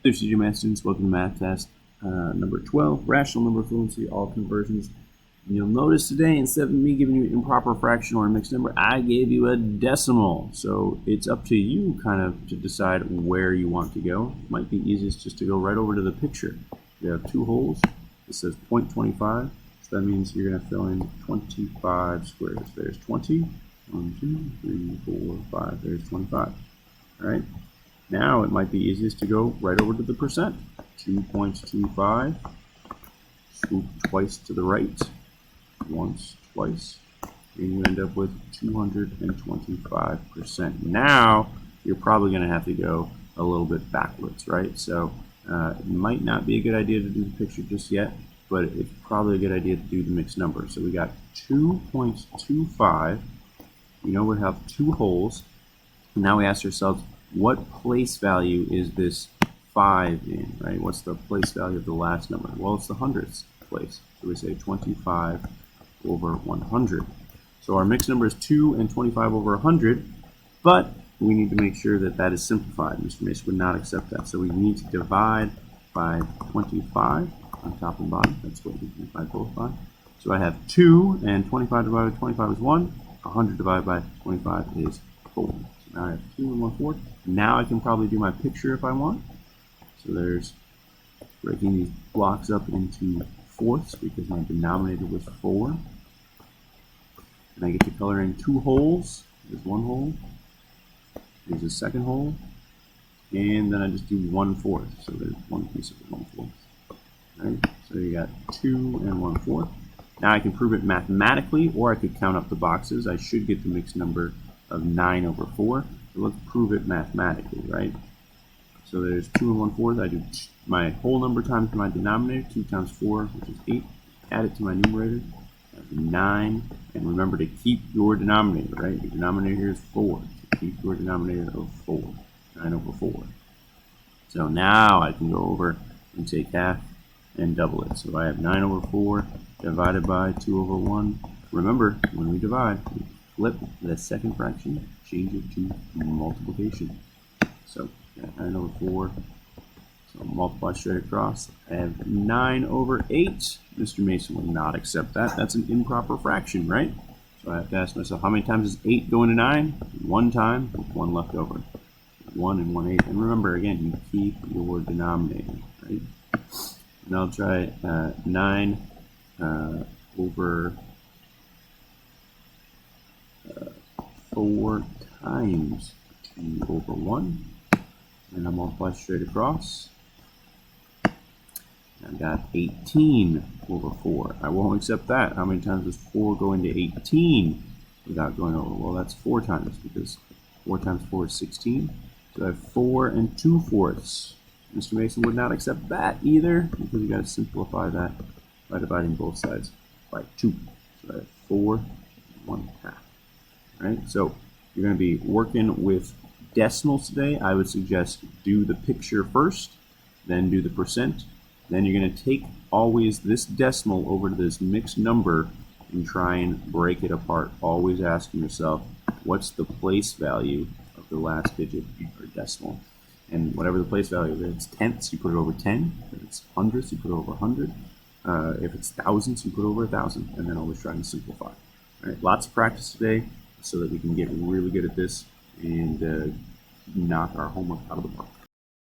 Hey, CJ Math students, welcome to Math Test number 12, Rational Number Fluency, all conversions. And you'll notice today, instead of me giving you an improper fraction or a mixed number, I gave you a decimal. So it's up to you kind of to decide where you want to go. It might be easiest just to go right over to the picture. You have two holes. It says 0.25, so that means you're going to fill in 25 squares. There's 20. 1, 2, 3, 4, 5. There's 25. All right. Now it might be easiest to go right over to the percent. 2.25, swoop twice to the right, once, twice, and you end up with 225%. Now you're probably going to have to go a little bit backwards, right? So it might not be a good idea to do the picture just yet, but it's probably a good idea to do the mixed number. So we got 2.25. We know we have two holes. And now we ask ourselves, what place value is this 5 in, right? What's the place value of the last number? Well, it's the hundredths place. So we say 25 over 100. So our mixed number is 2 and 25 over 100, but we need to make sure that that is simplified. Mr. Mason would not accept that. So we need to divide by 25 on top and bottom. That's what we can divide both by. So I have 2, and 25 divided by 25 is 1. 100 divided by 25 is 4. Now I have 2 and 1/4. Now I can probably do my picture if I want. So there's breaking these blocks up into fourths because my denominator was 4. And I get to color in two holes. There's one hole. There's a second hole. And then I just do 1/4. So there's one piece of 1/4. Right? So you got 2 and 1/4. Now I can prove it mathematically, or I could count up the boxes. I should get the mixed number of 9 over 4. So let's prove it mathematically, right? So there's 2 and 1/4. I do my whole number times my denominator, 2 times 4, which is 8. Add it to my numerator, that's 9. And remember to keep your denominator, right? Your denominator here is 4. So keep your denominator of 4, 9 over 4. So now I can go over and take half and double it. So I have 9 over 4 divided by 2 over 1. Remember, when we divide, we flip the second fraction, change it to multiplication. So 9 over 4, so multiply straight across. I have 9 over 8. Mr. Mason will not accept that. That's an improper fraction, right? So I have to ask myself, how many times does 8 go into 9? 1 time, with 1 left over. 1 and 1/8. And remember, again, you keep your denominator, right? And I'll try 9 over 4 times 2 over 1. And I'll multiply straight across. I got 18 over 4. I won't accept that. How many times does 4 go into 18 without going over? Well, that's 4 times, because 4 times 4 is 16. So I have 4 and 2/4. Mr. Mason would not accept that either, because you got to simplify that by dividing both sides by 2. So I have 4 and 1/2. Right? So you're going to be working with decimals today. I would suggest do the picture first, then do the percent. Then you're going to take always this decimal over to this mixed number and try and break it apart. Always asking yourself, what's the place value of the last digit or decimal? And whatever the place value is, if it's tenths, you put it over 10. If it's hundredths, you put it over 100. If it's thousands, you put it over 1,000. And then always try and simplify. All right, lots of practice today so that we can get really good at this and knock our homework out of the park.